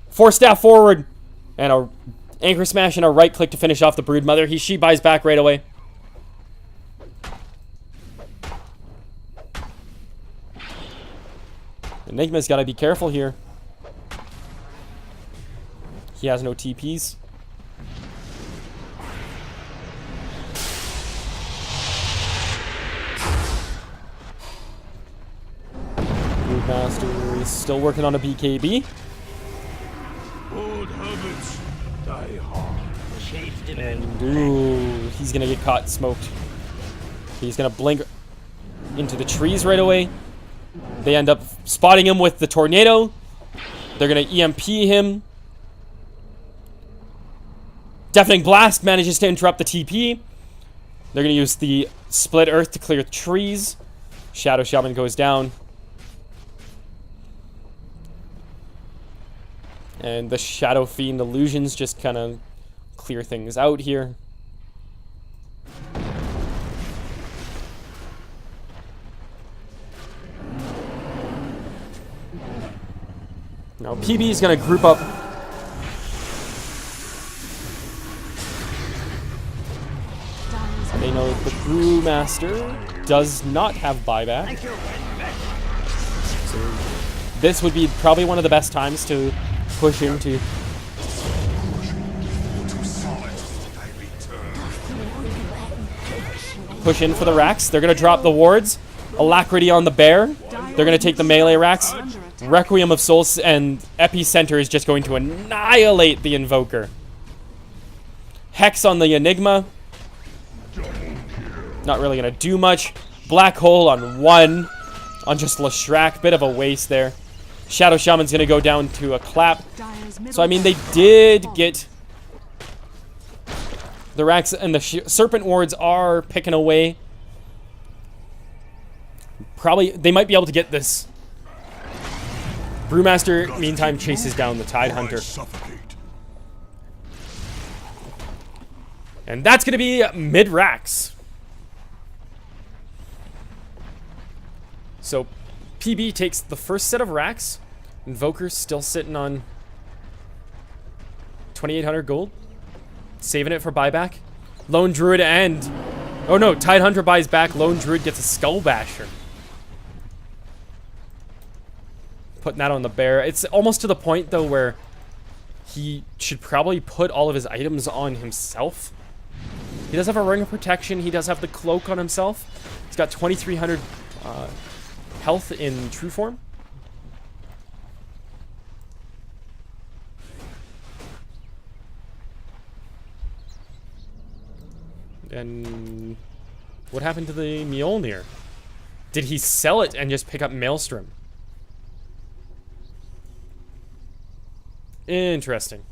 Force Staff forward. And a Anchor Smash and a right click to finish off the Broodmother. She buys back right away. Enigma's got to be careful here. He has no TPs. Broodmaster is still working on a BKB. Old habits die hard. And ooh, he's gonna get caught smoked. He's gonna blink into the trees right away. They end up spotting him with the Tornado. They're gonna EMP him. Deafening Blast manages to interrupt the TP. They're gonna use the Split Earth to clear trees. Shadow Shaman goes down. And the Shadow Fiend illusions just kind of clear things out here. Now PB is going to group up. They know the Brewmaster does not have buyback. So this would be probably one of the best times to push into. Push in for the racks. They're going to drop the wards. Alacrity on the bear. They're going to take the melee racks. Requiem of Souls and Epicenter is just going to annihilate the Invoker. Hex on the Enigma. Not really going to do much. Black Hole on 1. On just Leshrac. Bit of a waste there. Shadow Shaman's going to go down to a clap. So, I mean, they did get the racks, and the Serpent Wards are picking away. Probably, they might be able to get this. Brewmaster, meantime, chases down the Tidehunter. And that's going to be mid-racks. So, PB takes the first set of racks. Invoker's still sitting on 2,800 gold. Saving it for buyback. Lone Druid and... Oh no, Tidehunter buys back. Lone Druid gets a Skull Basher. Putting that on the bear. It's almost to the point, though, where he should probably put all of his items on himself. He does have a Ring of Protection. He does have the Cloak on himself. He's got 2,300 health in True Form. And what happened to the Mjolnir? Did he sell it and just pick up Maelstrom? Interesting.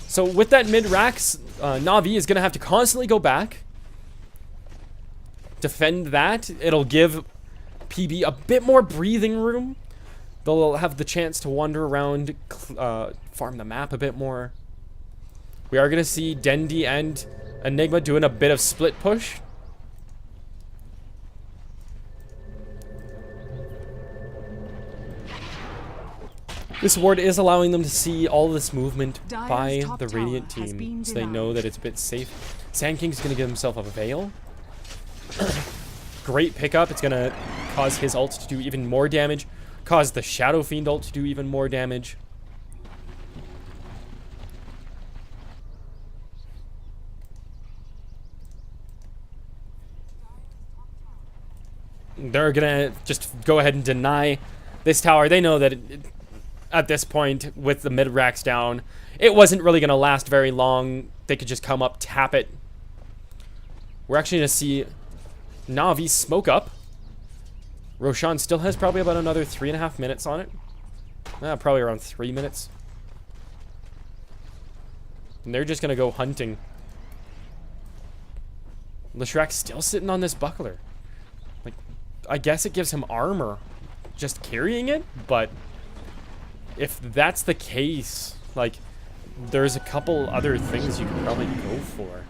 So with that mid-racks, Na'Vi is going to have to constantly go back. Defend that. It'll give PB a bit more breathing room. They'll have the chance to wander around, farm the map a bit more. We are going to see Dendi and Enigma doing a bit of split push. This ward is allowing them to see all this movement by the Radiant team, so they know that it's a bit safe. Sand King's going to give himself a Veil. Great pickup. It's going to cause his ult to do even more damage. Cause the Shadow Fiend ult to do even more damage. They're going to just go ahead and deny this tower. They know that at this point, with the mid-racks down, it wasn't really going to last very long. They could just come up, tap it. We're actually going to see Na'Vi smoke up. Roshan still has probably about another 3.5 minutes on it. Probably around 3 minutes. And they're just going to go hunting. Leshrac still sitting on this buckler. Like, I guess it gives him armor just carrying it, but if that's the case, like, there's a couple other things you could probably go for.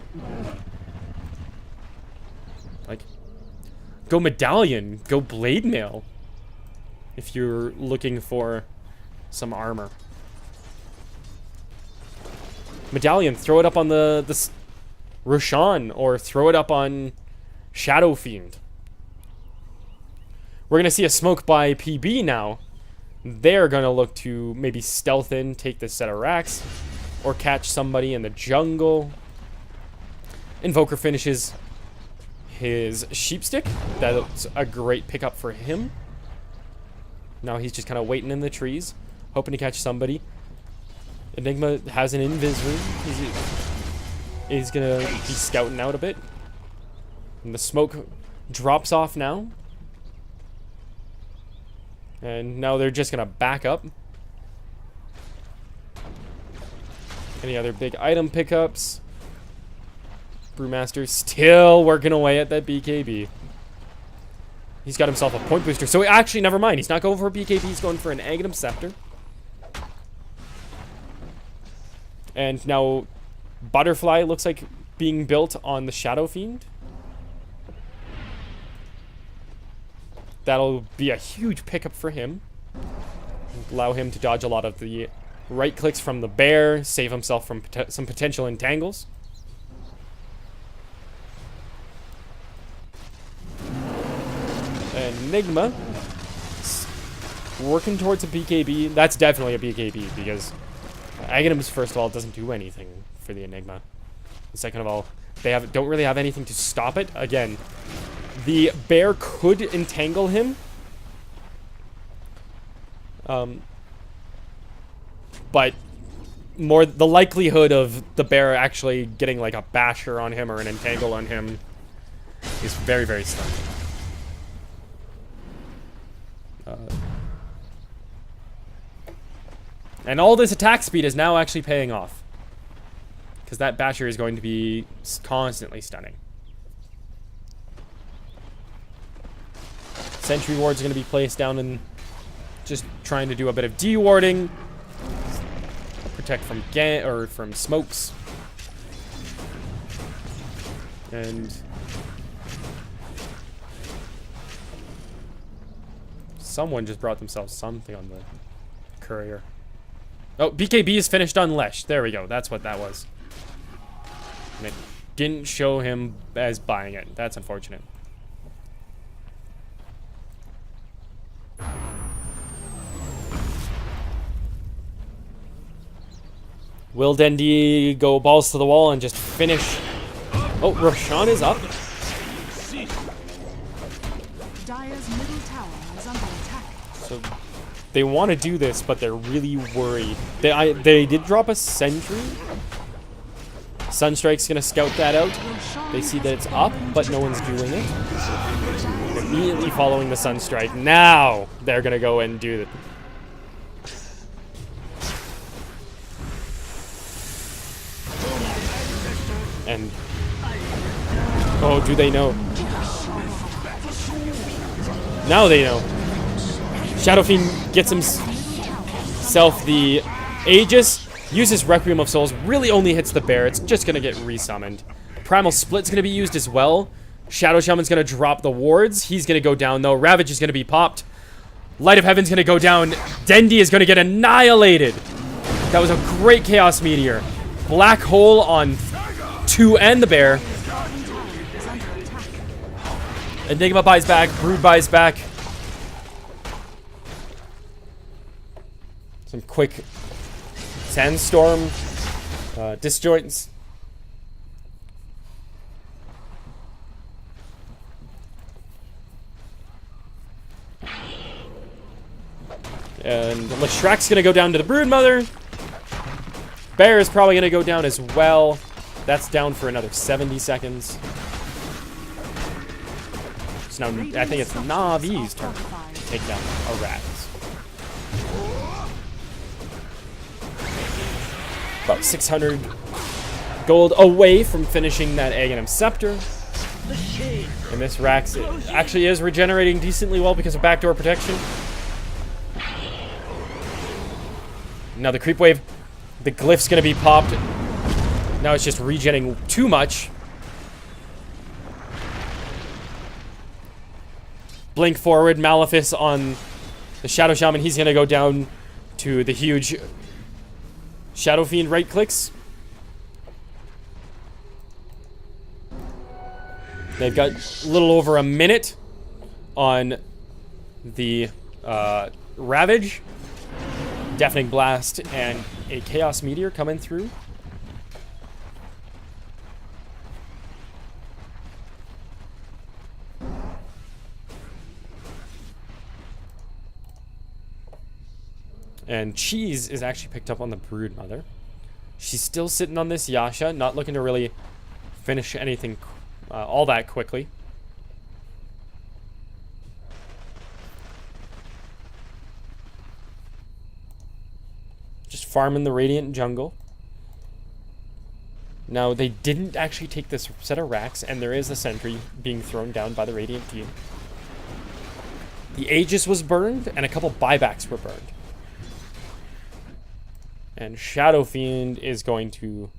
Like, go Medallion, go Blade Mail, if you're looking for some armor. Medallion, throw it up on the Roshan, or throw it up on Shadow Fiend. We're going to see a smoke by PB now. They're going to look to maybe stealth in, take this set of racks, or catch somebody in the jungle. Invoker finishes his Sheepstick. That's a great pickup for him. Now he's just kind of waiting in the trees, hoping to catch somebody. Enigma has an invis room. He's going to be scouting out a bit. And the smoke drops off now. And now they're just going to back up. Any other big item pickups? Brewmaster still working away at that BKB. He's got himself a point booster. So actually, never mind. He's not going for a BKB. He's going for an Aghanim Scepter. And now Butterfly looks like being built on the Shadow Fiend. That'll be a huge pickup for him. Allow him to dodge a lot of the right clicks from the bear, save himself from some potential entangles. Enigma working towards a BKB. That's definitely a BKB because Aghanims, first of all, doesn't do anything for the Enigma. And second of all, they don't really have anything to stop it. Again, the bear could entangle him. But the likelihood of the bear actually getting like a basher on him or an entangle on him is very, very slim. And all this attack speed is now actually paying off. Because that basher is going to be constantly stunning. Sentry wards are going to be placed down and just trying to do a bit of de-warding. Protect from from smokes. And someone just brought themselves something on the courier. Oh, BKB is finished on Lesh. There we go. That's what that was. And it didn't show him as buying it. That's unfortunate. Will Dendi go balls to the wall and just finish? Oh, Roshan is up. Dire's middle tower is under attack. So they want to do this, but they're really worried. They did drop a sentry. Sunstrike's gonna scout that out. They see that it's up, but no one's doing it. Immediately following the Sunstrike. Now they're gonna go and do it. And oh, do they know? Now they know. Shadow Fiend gets himself the Aegis, uses Requiem of Souls, really only hits the bear. It's just gonna get resummoned. Primal Split's gonna be used as well. Shadow Shaman's gonna drop the wards. He's gonna go down though. Ravage is gonna be popped. Light of Heaven's gonna go down. Dendi is gonna get annihilated. That was a great Chaos Meteor. Black Hole on 2 and the bear. Enigma buys back. Brood buys back. Some quick Sandstorm disjoints. And Leshrek's gonna go down to the Broodmother. Bear is probably gonna go down as well. That's down for another 70 seconds. So now I think it's Navi's turn to take down a rat. About 600 gold away from finishing that Aghanim Scepter. And this Rax actually is regenerating decently well because of backdoor protection. Now the creep wave, the glyph's gonna be popped. Now it's just regenning too much. Blink forward, Malefice on the Shadow Shaman. He's gonna go down to the huge Shadow Fiend right clicks. They've got a little over a minute on the Ravage. Deafening Blast and a Chaos Meteor coming through. And Cheese is actually picked up on the Broodmother. She's still sitting on this Yasha, not looking to really finish anything all that quickly. Just farming the Radiant Jungle. Now, they didn't actually take this set of racks, and there is a sentry being thrown down by the Radiant team. The Aegis was burned, and a couple buybacks were burned. And Shadow Fiend is going to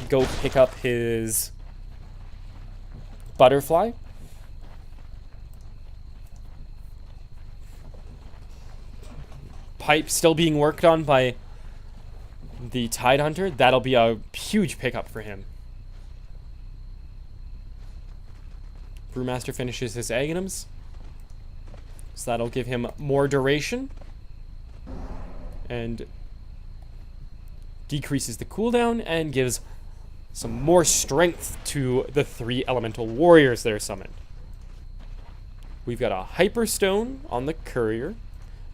go pick up his Butterfly. Pipe still being worked on by the Tidehunter. That'll be a huge pickup for him. Brewmaster finishes his Aghanims, so that'll give him more duration and decreases the cooldown and gives some more strength to the 3 elemental warriors that are summoned. We've got a Hyperstone on the Courier.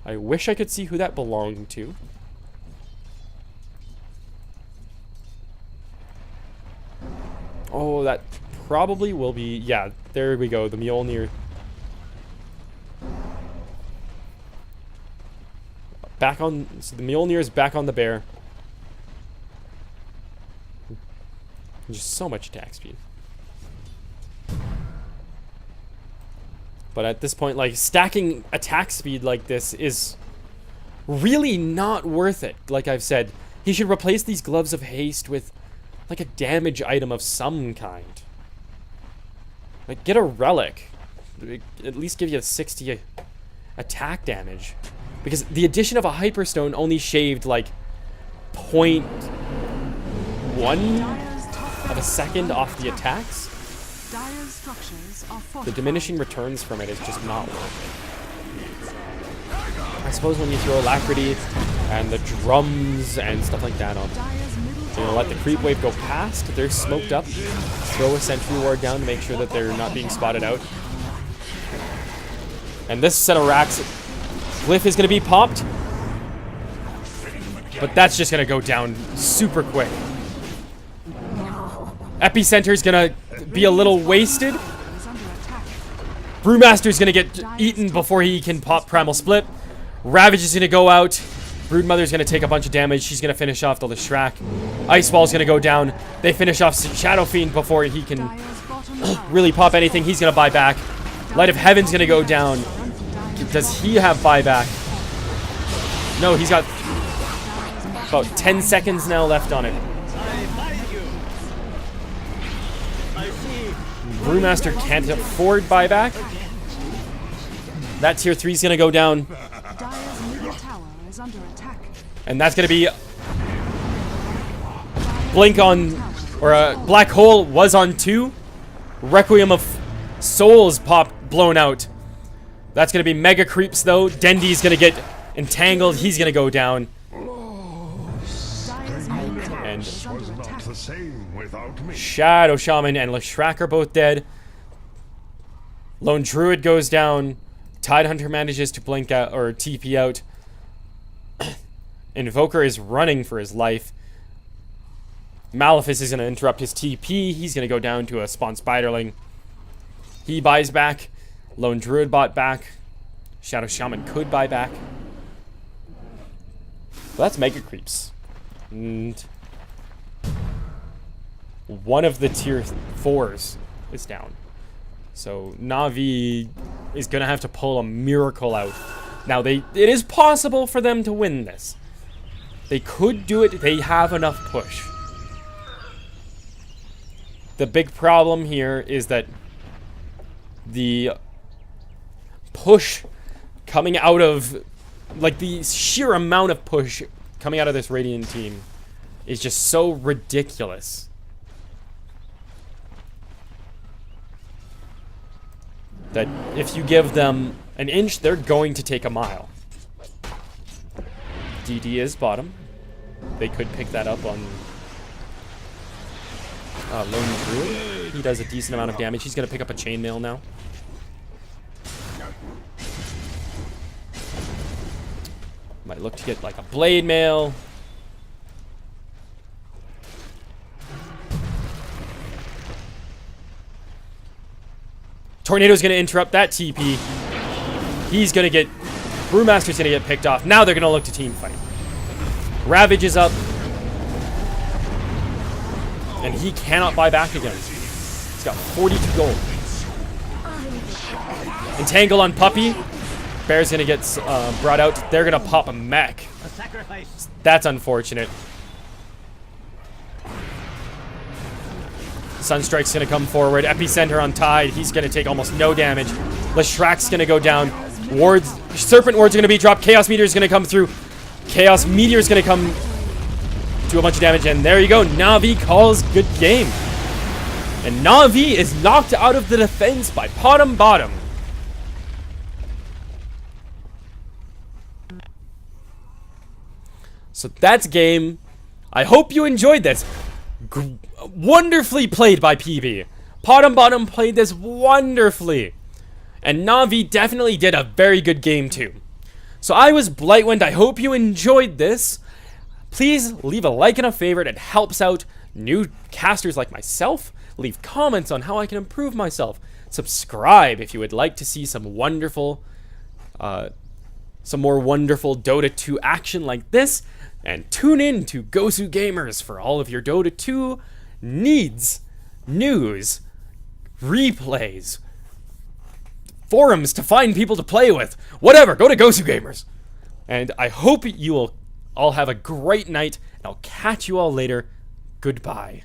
I wish I could see who that belonged to. Oh, that probably will be... Yeah, there we go. The Mjolnir. Back on... So the Mjolnir is back on the bear. Just so much attack speed. But at this point, like, stacking attack speed like this is really not worth it. Like I've said, he should replace these Gloves of Haste with, like, a damage item of some kind. Like, get a relic. At least give you a 60 attack damage. Because the addition of a Hyperstone only shaved, like, 0.1 of a second off the attacks. Dire's structures are The fortified. diminishing returns from it is just not worth it. I suppose when you throw Alacrity and the drums and stuff like that on, Dire's middle you know, let the creep wave go past, they're smoked up, throw a sentry ward down to make sure that they're not being spotted out. And this set of racks, Glyph is going to be popped, but that's just going to go down super quick. Epicenter is going to be a little wasted. is under attack. Brewmaster's gonna get eaten before he can pop Primal Split. Ravage is gonna go out. Broodmother's gonna take a bunch of damage. She's gonna finish off the Leshrac. Ice Wall's gonna go down. They finish off Shadow Fiend before he can Dire's bottom tower really pop anything. He's gonna buy back. Light of Heaven's gonna go down. Does he have buyback? No, he's got about 10 seconds now left on it. Brewmaster can't afford buyback. That tier 3 is going to go down. Dire's middle tower is under attack. And that's going to be... Blink on... Or Black Hole was on 2. Requiem of Souls blown out. That's going to be Mega Creeps, though. Dendy's going to get entangled. He's going to go down. Dire's middle tower And is under attack. The same without me. Shadow Shaman and Leshrac are both dead. Lone Druid goes down. Tidehunter manages to blink out or TP out. Invoker is running for his life. Malefice is going to interrupt his TP. He's going to go down to a Spawn Spiderling. He buys back. Lone Druid bought back. Shadow Shaman could buy back. So that's Mega Creeps. And one of the tier 4s is down. So Na'Vi is going to have to pull a miracle out. Now, it is possible for them to win this. They could do it. They have enough push. The big problem here is that the push coming out of, like, the sheer amount of push coming out of this Radiant team is just so ridiculous. That if you give them an inch, they're going to take a mile. DD is bottom. They could pick that up on Lone Druid. He does a decent amount of damage. He's going to pick up a chainmail now. Might look to get like a blade mail. Tornado's going to interrupt that TP. He's going to get... Brewmaster's going to get picked off. Now they're going to look to team fight. Ravage is up. And he cannot buy back again. He's got 42 gold. Entangle on Puppy. Bear's gonna get brought out. They're gonna pop a mech. That's unfortunate. Sunstrike's gonna come forward. Epicenter on Tide. He's gonna take almost no damage. Leshrack's gonna go down. Wards, Serpent Ward's gonna be dropped. Chaos Meteor's gonna come through. Chaos Meteor's gonna come do a bunch of damage, and there you go. Na'Vi calls good game. And Na'Vi is knocked out of the defense by Potm. So that's game. I hope you enjoyed this. Wonderfully played by PB. Potm played this wonderfully. And Na'Vi definitely did a very good game too. So I was Blightwind. I hope you enjoyed this. Please leave a like and a favorite. It helps out new casters like myself. Leave comments on how I can improve myself. Subscribe if you would like to see some wonderful, some more wonderful Dota 2 action like this. And tune in to Gosu Gamers for all of your Dota 2 needs, news, replays, forums to find people to play with. Whatever, go to Gosu Gamers. And I hope you will all have a great night, and I'll catch you all later. Goodbye.